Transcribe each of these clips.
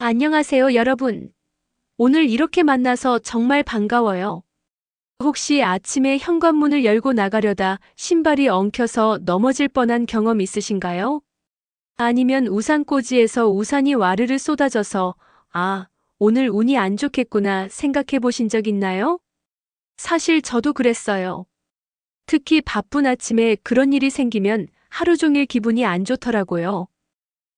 안녕하세요, 여러분. 오늘 이렇게 만나서 정말 반가워요. 혹시 아침에 현관문을 열고 나가려다 신발이 엉켜서 넘어질 뻔한 경험 있으신가요? 아니면 우산꽂이에서 우산이 와르르 쏟아져서 오늘 운이 안 좋겠구나 생각해 보신 적 있나요? 사실 저도 그랬어요. 특히 바쁜 아침에 그런 일이 생기면 하루 종일 기분이 안 좋더라고요.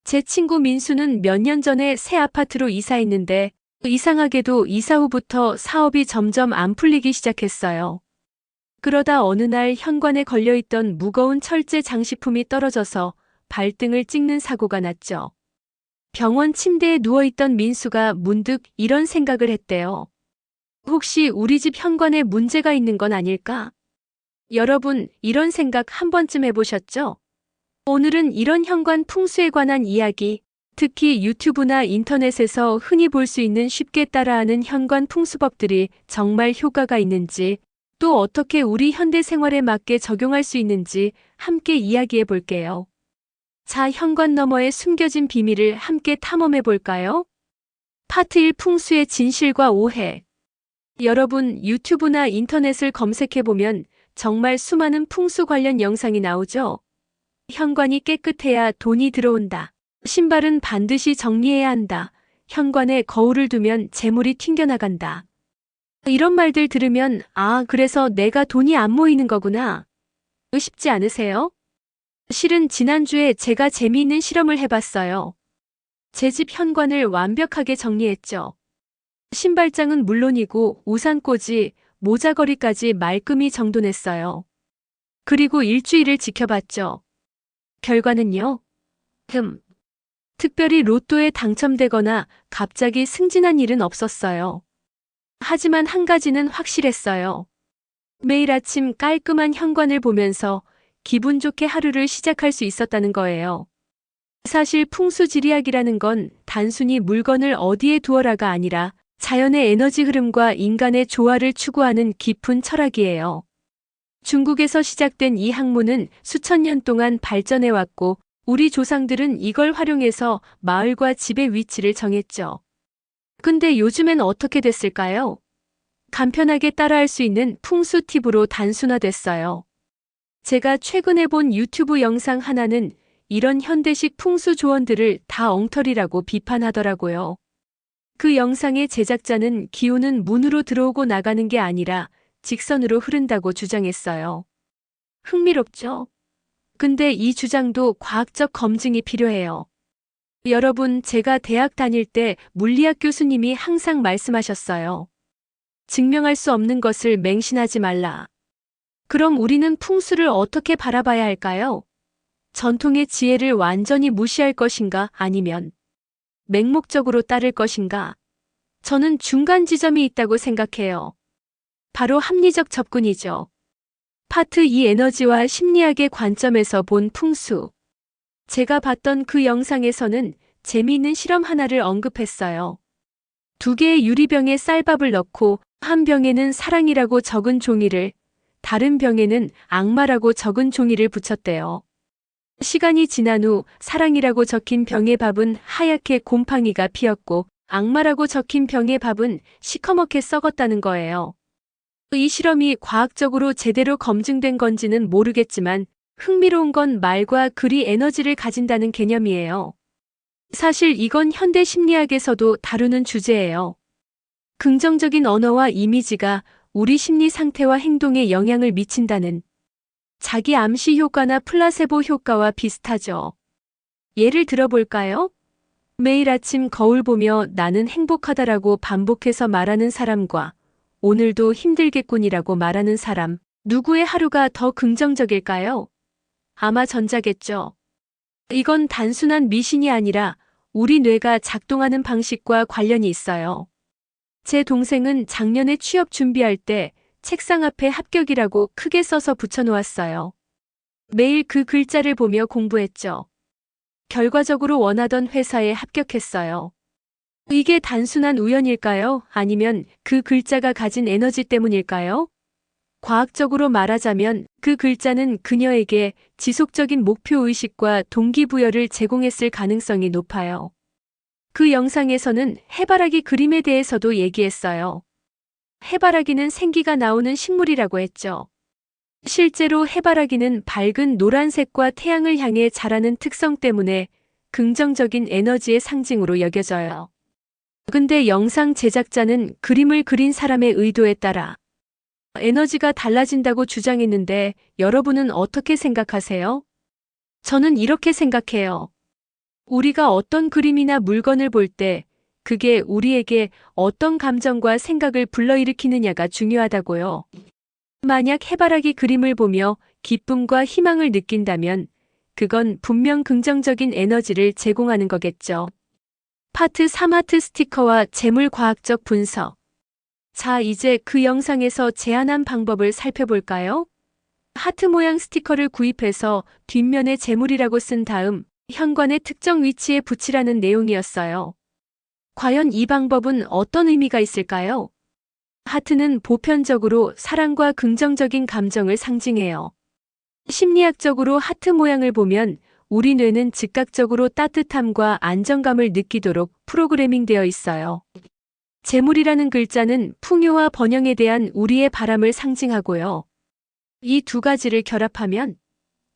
제 친구 민수는 몇 년 전에 새 아파트로 이사했는데 이상하게도 이사 후부터 사업이 점점 안 풀리기 시작했어요. 그러다 어느 날 현관에 걸려있던 무거운 철제 장식품이 떨어져서 발등을 찍는 사고가 났죠. 병원 침대에 누워있던 민수가 문득 이런 생각을 했대요. 혹시 우리 집 현관에 문제가 있는 건 아닐까? 여러분, 이런 생각 한 번쯤 해보셨죠? 오늘은 이런 현관 풍수에 관한 이야기, 특히 유튜브나 인터넷에서 흔히 볼 수 있는 쉽게 따라하는 현관 풍수법들이 정말 효과가 있는지, 또 어떻게 우리 현대 생활에 맞게 적용할 수 있는지 함께 이야기해 볼게요. 자, 현관 너머에 숨겨진 비밀을 함께 탐험해 볼까요? 파트 1 풍수의 진실과 오해. 여러분, 유튜브나 인터넷을 검색해 보면 정말 수많은 풍수 관련 영상이 나오죠? 현관이 깨끗해야 돈이 들어온다. 신발은 반드시 정리해야 한다. 현관에 거울을 두면 재물이 튕겨나간다. 이런 말들 들으면 그래서 내가 돈이 안 모이는 거구나. 쉽지 않으세요? 실은 지난주에 제가 재미있는 실험을 해봤어요. 제 집 현관을 완벽하게 정리했죠. 신발장은 물론이고 우산꽂이, 모자걸이까지 말끔히 정돈했어요. 그리고 일주일을 지켜봤죠. 결과는요? 특별히 로또에 당첨되거나 갑자기 승진한 일은 없었어요. 하지만 한 가지는 확실했어요. 매일 아침 깔끔한 현관을 보면서 기분 좋게 하루를 시작할 수 있었다는 거예요. 사실 풍수지리학이라는 건 단순히 물건을 어디에 두어라가 아니라 자연의 에너지 흐름과 인간의 조화를 추구하는 깊은 철학이에요. 중국에서 시작된 이 학문은 수천 년 동안 발전해왔고 우리 조상들은 이걸 활용해서 마을과 집의 위치를 정했죠. 근데 요즘엔 어떻게 됐을까요? 간편하게 따라할 수 있는 풍수 팁으로 단순화됐어요. 제가 최근에 본 유튜브 영상 하나는 이런 현대식 풍수 조언들을 다 엉터리라고 비판하더라고요. 그 영상의 제작자는 기운은 문으로 들어오고 나가는 게 아니라 직선으로 흐른다고 주장했어요. 흥미롭죠? 근데 이 주장도 과학적 검증이 필요해요. 여러분, 제가 대학 다닐 때 물리학 교수님이 항상 말씀하셨어요. 증명할 수 없는 것을 맹신하지 말라. 그럼 우리는 풍수를 어떻게 바라봐야 할까요? 전통의 지혜를 완전히 무시할 것인가 아니면 맹목적으로 따를 것인가? 저는 중간 지점이 있다고 생각해요. 바로 합리적 접근이죠. 파트 2 에너지와 심리학의 관점에서 본 풍수. 제가 봤던 그 영상에서는 재미있는 실험 하나를 언급했어요. 2개의 유리병에 쌀밥을 넣고 한 병에는 사랑이라고 적은 종이를, 다른 병에는 악마라고 적은 종이를 붙였대요. 시간이 지난 후 사랑이라고 적힌 병의 밥은 하얗게 곰팡이가 피었고 악마라고 적힌 병의 밥은 시커멓게 썩었다는 거예요. 이 실험이 과학적으로 제대로 검증된 건지는 모르겠지만 흥미로운 건 말과 글이 에너지를 가진다는 개념이에요. 사실 이건 현대 심리학에서도 다루는 주제예요. 긍정적인 언어와 이미지가 우리 심리 상태와 행동에 영향을 미친다는 자기 암시 효과나 플라세보 효과와 비슷하죠. 예를 들어볼까요? 매일 아침 거울 보며 나는 행복하다라고 반복해서 말하는 사람과 오늘도 힘들겠군이라고 말하는 사람, 누구의 하루가 더 긍정적일까요? 아마 전자겠죠. 이건 단순한 미신이 아니라 우리 뇌가 작동하는 방식과 관련이 있어요. 제 동생은 작년에 취업 준비할 때 책상 앞에 합격이라고 크게 써서 붙여놓았어요. 매일 그 글자를 보며 공부했죠. 결과적으로 원하던 회사에 합격했어요. 이게 단순한 우연일까요? 아니면 그 글자가 가진 에너지 때문일까요? 과학적으로 말하자면 그 글자는 그녀에게 지속적인 목표의식과 동기부여를 제공했을 가능성이 높아요. 그 영상에서는 해바라기 그림에 대해서도 얘기했어요. 해바라기는 생기가 나오는 식물이라고 했죠. 실제로 해바라기는 밝은 노란색과 태양을 향해 자라는 특성 때문에 긍정적인 에너지의 상징으로 여겨져요. 근데 영상 제작자는 그림을 그린 사람의 의도에 따라 에너지가 달라진다고 주장했는데 여러분은 어떻게 생각하세요? 저는 이렇게 생각해요. 우리가 어떤 그림이나 물건을 볼 때 그게 우리에게 어떤 감정과 생각을 불러일으키느냐가 중요하다고요. 만약 해바라기 그림을 보며 기쁨과 희망을 느낀다면 그건 분명 긍정적인 에너지를 제공하는 거겠죠. 파트 3 하트 스티커와 재물과학적 분석. 자, 이제 그 영상에서 제안한 방법을 살펴볼까요? 하트 모양 스티커를 구입해서 뒷면에 재물이라고 쓴 다음 현관의 특정 위치에 붙이라는 내용이었어요. 과연 이 방법은 어떤 의미가 있을까요? 하트는 보편적으로 사랑과 긍정적인 감정을 상징해요. 심리학적으로 하트 모양을 보면 우리 뇌는 즉각적으로 따뜻함과 안정감을 느끼도록 프로그래밍 되어 있어요. 재물이라는 글자는 풍요와 번영에 대한 우리의 바람을 상징하고요. 이 두 가지를 결합하면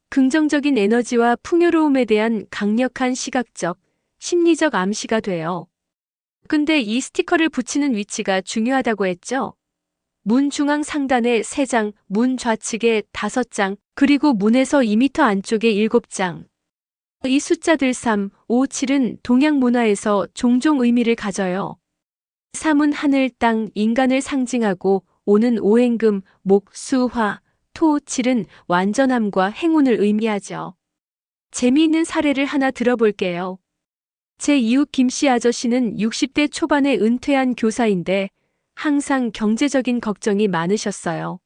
긍정적인 에너지와 풍요로움에 대한 강력한 시각적, 심리적 암시가 돼요. 근데 이 스티커를 붙이는 위치가 중요하다고 했죠? 문 중앙 상단에 3장, 문 좌측에 5장, 그리고 문에서 2m 안쪽에 7장. 이 숫자들 3, 5, 7은 동양 문화에서 종종 의미를 가져요. 3은 하늘, 땅, 인간을 상징하고 5는 오행금, 목, 수, 화, 토, 7은 완전함과 행운을 의미하죠. 재미있는 사례를 하나 들어볼게요. 제 이웃 김씨 아저씨는 60대 초반에 은퇴한 교사인데 항상 경제적인 걱정이 많으셨어요.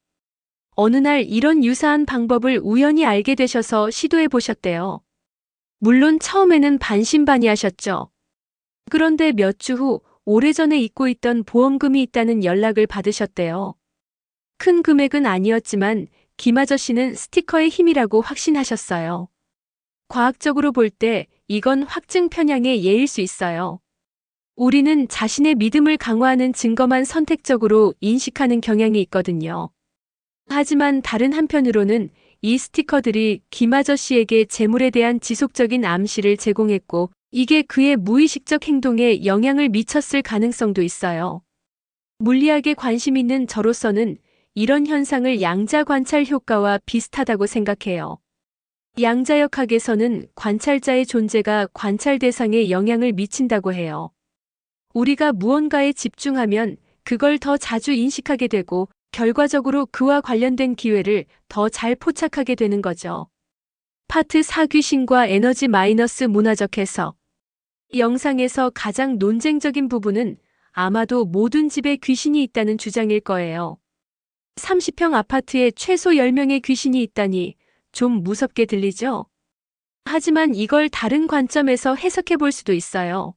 어느 날 이런 유사한 방법을 우연히 알게 되셔서 시도해 보셨대요. 물론 처음에는 반신반의하셨죠. 그런데 몇 주 후 오래전에 잊고 있던 보험금이 있다는 연락을 받으셨대요. 큰 금액은 아니었지만 김 아저씨는 스티커의 힘이라고 확신하셨어요. 과학적으로 볼 때 이건 확증 편향의 예일 수 있어요. 우리는 자신의 믿음을 강화하는 증거만 선택적으로 인식하는 경향이 있거든요. 하지만 다른 한편으로는 이 스티커들이 김 아저씨에게 재물에 대한 지속적인 암시를 제공했고 이게 그의 무의식적 행동에 영향을 미쳤을 가능성도 있어요. 물리학에 관심 있는 저로서는 이런 현상을 양자 관찰 효과와 비슷하다고 생각해요. 양자역학에서는 관찰자의 존재가 관찰 대상에 영향을 미친다고 해요. 우리가 무언가에 집중하면 그걸 더 자주 인식하게 되고 결과적으로 그와 관련된 기회를 더 잘 포착하게 되는 거죠. 파트 4 귀신과 에너지 마이너스 문화적 해석. 영상에서 가장 논쟁적인 부분은 아마도 모든 집에 귀신이 있다는 주장일 거예요. 30평 아파트에 최소 10명의 귀신이 있다니 좀 무섭게 들리죠? 하지만 이걸 다른 관점에서 해석해 볼 수도 있어요.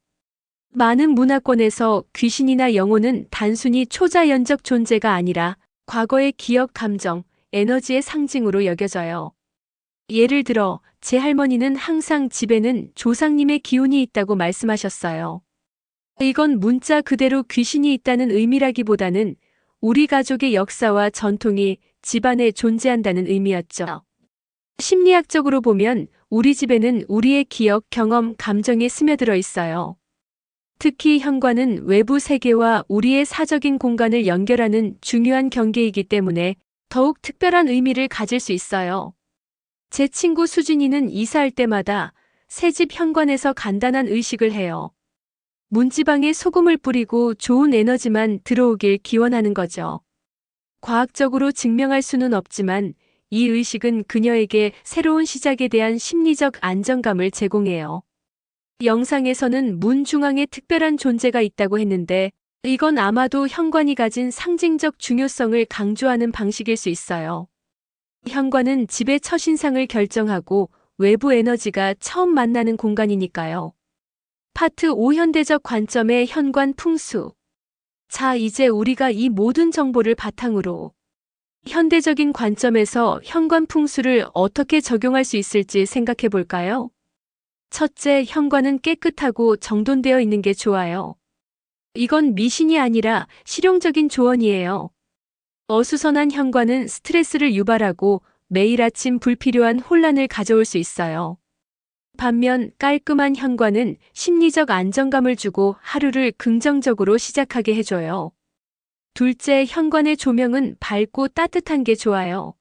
많은 문화권에서 귀신이나 영혼은 단순히 초자연적 존재가 아니라 과거의 기억, 감정, 에너지의 상징으로 여겨져요. 예를 들어 제 할머니는 항상 집에는 조상님의 기운이 있다고 말씀하셨어요. 이건 문자 그대로 귀신이 있다는 의미라기보다는 우리 가족의 역사와 전통이 집안에 존재한다는 의미였죠. 심리학적으로 보면 우리 집에는 우리의 기억, 경험, 감정이 스며들어 있어요. 특히 현관은 외부 세계와 우리의 사적인 공간을 연결하는 중요한 경계이기 때문에 더욱 특별한 의미를 가질 수 있어요. 제 친구 수진이는 이사할 때마다 새 집 현관에서 간단한 의식을 해요. 문지방에 소금을 뿌리고 좋은 에너지만 들어오길 기원하는 거죠. 과학적으로 증명할 수는 없지만 이 의식은 그녀에게 새로운 시작에 대한 심리적 안정감을 제공해요. 영상에서는 문 중앙에 특별한 존재가 있다고 했는데 이건 아마도 현관이 가진 상징적 중요성을 강조하는 방식일 수 있어요. 현관은 집의 첫인상을 결정하고 외부 에너지가 처음 만나는 공간이니까요. 파트 5 현대적 관점의 현관 풍수. 자, 이제 우리가 이 모든 정보를 바탕으로 현대적인 관점에서 현관 풍수를 어떻게 적용할 수 있을지 생각해 볼까요? 첫째, 현관은 깨끗하고 정돈되어 있는 게 좋아요. 이건 미신이 아니라 실용적인 조언이에요. 어수선한 현관은 스트레스를 유발하고 매일 아침 불필요한 혼란을 가져올 수 있어요. 반면 깔끔한 현관은 심리적 안정감을 주고 하루를 긍정적으로 시작하게 해줘요. 둘째, 현관의 조명은 밝고 따뜻한 게 좋아요.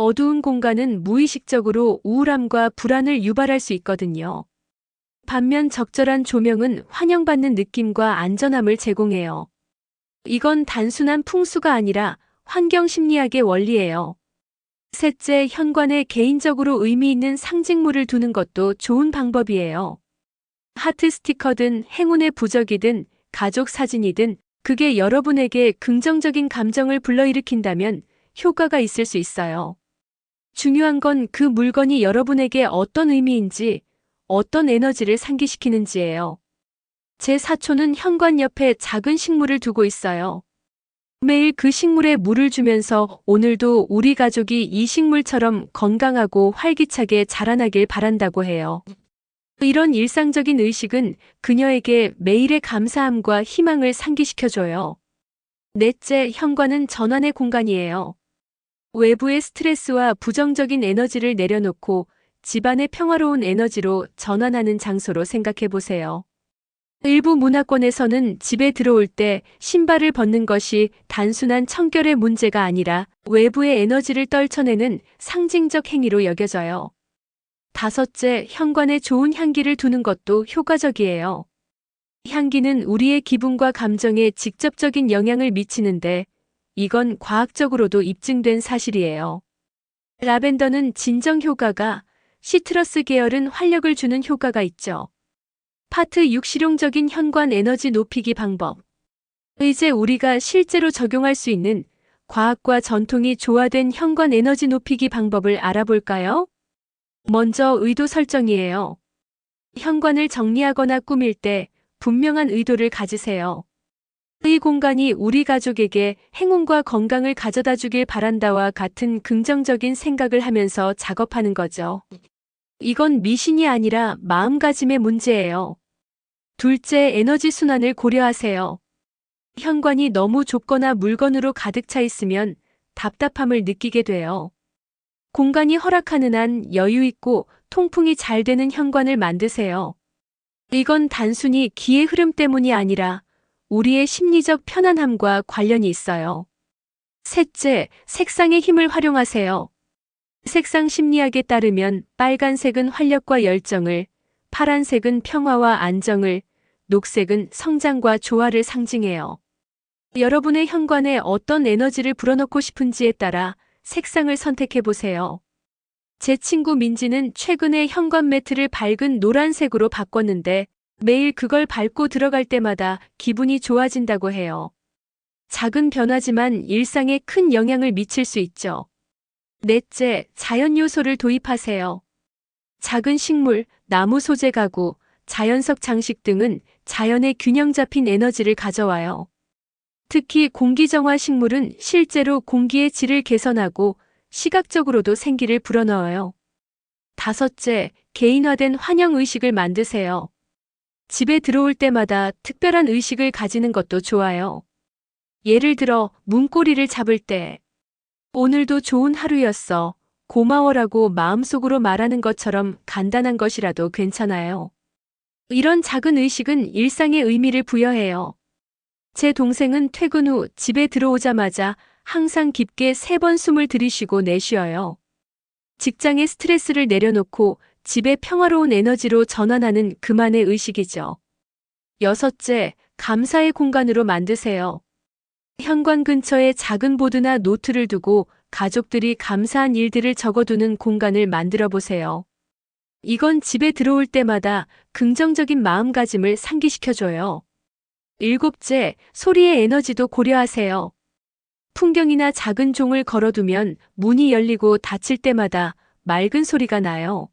어두운 공간은 무의식적으로 우울함과 불안을 유발할 수 있거든요. 반면 적절한 조명은 환영받는 느낌과 안전함을 제공해요. 이건 단순한 풍수가 아니라 환경 심리학의 원리예요. 셋째, 현관에 개인적으로 의미 있는 상징물을 두는 것도 좋은 방법이에요. 하트 스티커든 행운의 부적이든 가족 사진이든 그게 여러분에게 긍정적인 감정을 불러일으킨다면 효과가 있을 수 있어요. 중요한 건 그 물건이 여러분에게 어떤 의미인지, 어떤 에너지를 상기시키는지예요. 제 사촌은 현관 옆에 작은 식물을 두고 있어요. 매일 그 식물에 물을 주면서 오늘도 우리 가족이 이 식물처럼 건강하고 활기차게 자라나길 바란다고 해요. 이런 일상적인 의식은 그녀에게 매일의 감사함과 희망을 상기시켜줘요. 넷째, 현관은 전환의 공간이에요. 외부의 스트레스와 부정적인 에너지를 내려놓고 집안의 평화로운 에너지로 전환하는 장소로 생각해 보세요. 일부 문화권에서는 집에 들어올 때 신발을 벗는 것이 단순한 청결의 문제가 아니라 외부의 에너지를 떨쳐내는 상징적 행위로 여겨져요. 다섯째, 현관에 좋은 향기를 두는 것도 효과적이에요. 향기는 우리의 기분과 감정에 직접적인 영향을 미치는데 이건 과학적으로도 입증된 사실이에요. 라벤더는 진정 효과가, 시트러스 계열은 활력을 주는 효과가 있죠. 파트 6 실용적인 현관 에너지 높이기 방법. 이제 우리가 실제로 적용할 수 있는 과학과 전통이 조화된 현관 에너지 높이기 방법을 알아볼까요? 먼저 의도 설정이에요. 현관을 정리하거나 꾸밀 때 분명한 의도를 가지세요. 이 공간이 우리 가족에게 행운과 건강을 가져다 주길 바란다와 같은 긍정적인 생각을 하면서 작업하는 거죠. 이건 미신이 아니라 마음가짐의 문제예요. 둘째, 에너지 순환을 고려하세요. 현관이 너무 좁거나 물건으로 가득 차 있으면 답답함을 느끼게 돼요. 공간이 허락하는 한 여유 있고 통풍이 잘 되는 현관을 만드세요. 이건 단순히 기의 흐름 때문이 아니라 우리의 심리적 편안함과 관련이 있어요. 셋째, 색상의 힘을 활용하세요. 색상 심리학에 따르면 빨간색은 활력과 열정을, 파란색은 평화와 안정을, 녹색은 성장과 조화를 상징해요. 여러분의 현관에 어떤 에너지를 불어넣고 싶은지에 따라 색상을 선택해 보세요. 제 친구 민지는 최근에 현관 매트를 밝은 노란색으로 바꿨는데 매일 그걸 밟고 들어갈 때마다 기분이 좋아진다고 해요. 작은 변화지만 일상에 큰 영향을 미칠 수 있죠. 넷째, 자연 요소를 도입하세요. 작은 식물, 나무 소재 가구, 자연석 장식 등은 자연의 균형 잡힌 에너지를 가져와요. 특히 공기정화 식물은 실제로 공기의 질을 개선하고 시각적으로도 생기를 불어넣어요. 다섯째, 개인화된 환영 의식을 만드세요. 집에 들어올 때마다 특별한 의식을 가지는 것도 좋아요. 예를 들어 문고리를 잡을 때 오늘도 좋은 하루였어. 고마워라고 마음속으로 말하는 것처럼 간단한 것이라도 괜찮아요. 이런 작은 의식은 일상에 의미를 부여해요. 제 동생은 퇴근 후 집에 들어오자마자 항상 깊게 3번 숨을 들이쉬고 내쉬어요. 직장의 스트레스를 내려놓고 집의 평화로운 에너지로 전환하는 그만의 의식이죠. 여섯째, 감사의 공간으로 만드세요. 현관 근처에 작은 보드나 노트를 두고 가족들이 감사한 일들을 적어두는 공간을 만들어 보세요. 이건 집에 들어올 때마다 긍정적인 마음가짐을 상기시켜줘요. 일곱째, 소리의 에너지도 고려하세요. 풍경이나 작은 종을 걸어두면 문이 열리고 닫힐 때마다 맑은 소리가 나요.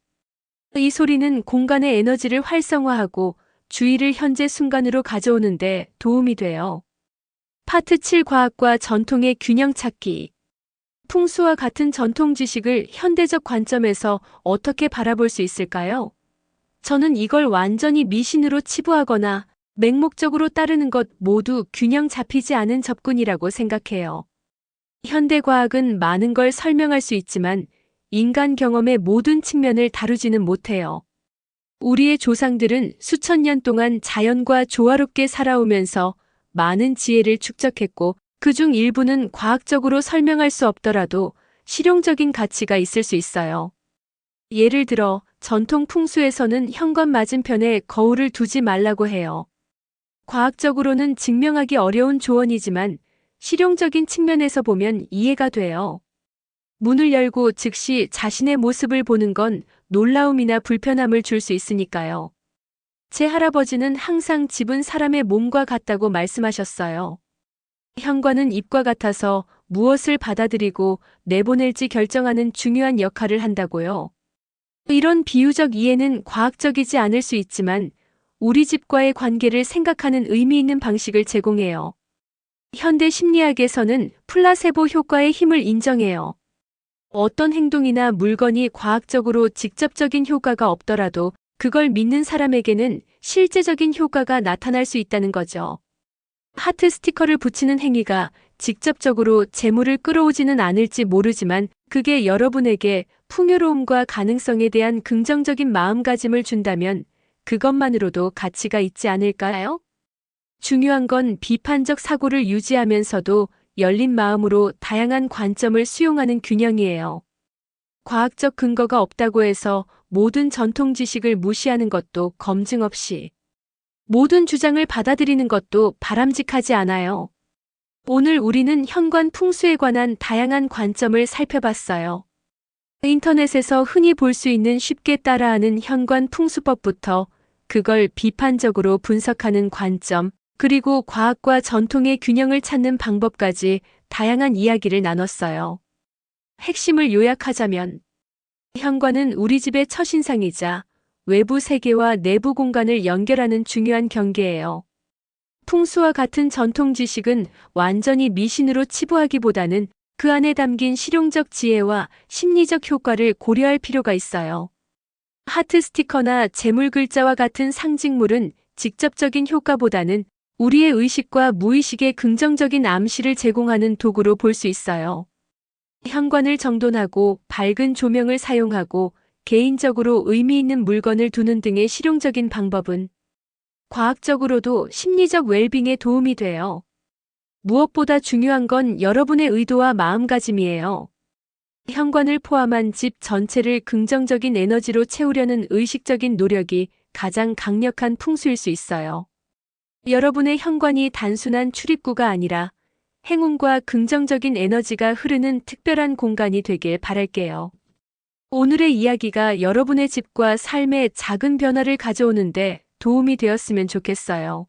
이 소리는 공간의 에너지를 활성화하고 주의를 현재 순간으로 가져오는데 도움이 돼요. 파트 7 과학과 전통의 균형 찾기. 풍수와 같은 전통 지식을 현대적 관점에서 어떻게 바라볼 수 있을까요? 저는 이걸 완전히 미신으로 치부하거나 맹목적으로 따르는 것 모두 균형 잡히지 않은 접근이라고 생각해요. 현대과학은 많은 걸 설명할 수 있지만 인간 경험의 모든 측면을 다루지는 못해요. 우리의 조상들은 수천 년 동안 자연과 조화롭게 살아오면서 많은 지혜를 축적했고 그중 일부는 과학적으로 설명할 수 없더라도 실용적인 가치가 있을 수 있어요. 예를 들어 전통 풍수에서는 현관 맞은편에 거울을 두지 말라고 해요. 과학적으로는 증명하기 어려운 조언이지만 실용적인 측면에서 보면 이해가 돼요. 문을 열고 즉시 자신의 모습을 보는 건 놀라움이나 불편함을 줄 수 있으니까요. 제 할아버지는 항상 집은 사람의 몸과 같다고 말씀하셨어요. 현관은 입과 같아서 무엇을 받아들이고 내보낼지 결정하는 중요한 역할을 한다고요. 이런 비유적 이해는 과학적이지 않을 수 있지만 우리 집과의 관계를 생각하는 의미 있는 방식을 제공해요. 현대 심리학에서는 플라세보 효과의 힘을 인정해요. 어떤 행동이나 물건이 과학적으로 직접적인 효과가 없더라도 그걸 믿는 사람에게는 실제적인 효과가 나타날 수 있다는 거죠. 하트 스티커를 붙이는 행위가 직접적으로 재물을 끌어오지는 않을지 모르지만 그게 여러분에게 풍요로움과 가능성에 대한 긍정적인 마음가짐을 준다면 그것만으로도 가치가 있지 않을까요? 중요한 건 비판적 사고를 유지하면서도 열린 마음으로 다양한 관점을 수용하는 균형이에요. 과학적 근거가 없다고 해서 모든 전통 지식을 무시하는 것도 검증 없이 모든 주장을 받아들이는 것도 바람직하지 않아요. 오늘 우리는 현관 풍수에 관한 다양한 관점을 살펴봤어요. 인터넷에서 흔히 볼 수 있는 쉽게 따라하는 현관 풍수법부터 그걸 비판적으로 분석하는 관점, 그리고 과학과 전통의 균형을 찾는 방법까지 다양한 이야기를 나눴어요. 핵심을 요약하자면, 현관은 우리 집의 첫인상이자 외부 세계와 내부 공간을 연결하는 중요한 경계예요. 풍수와 같은 전통 지식은 완전히 미신으로 치부하기보다는 그 안에 담긴 실용적 지혜와 심리적 효과를 고려할 필요가 있어요. 하트 스티커나 재물 글자와 같은 상징물은 직접적인 효과보다는 우리의 의식과 무의식의 긍정적인 암시를 제공하는 도구로 볼 수 있어요. 현관을 정돈하고 밝은 조명을 사용하고 개인적으로 의미 있는 물건을 두는 등의 실용적인 방법은 과학적으로도 심리적 웰빙에 도움이 돼요. 무엇보다 중요한 건 여러분의 의도와 마음가짐이에요. 현관을 포함한 집 전체를 긍정적인 에너지로 채우려는 의식적인 노력이 가장 강력한 풍수일 수 있어요. 여러분의 현관이 단순한 출입구가 아니라 행운과 긍정적인 에너지가 흐르는 특별한 공간이 되길 바랄게요. 오늘의 이야기가 여러분의 집과 삶에 작은 변화를 가져오는데 도움이 되었으면 좋겠어요.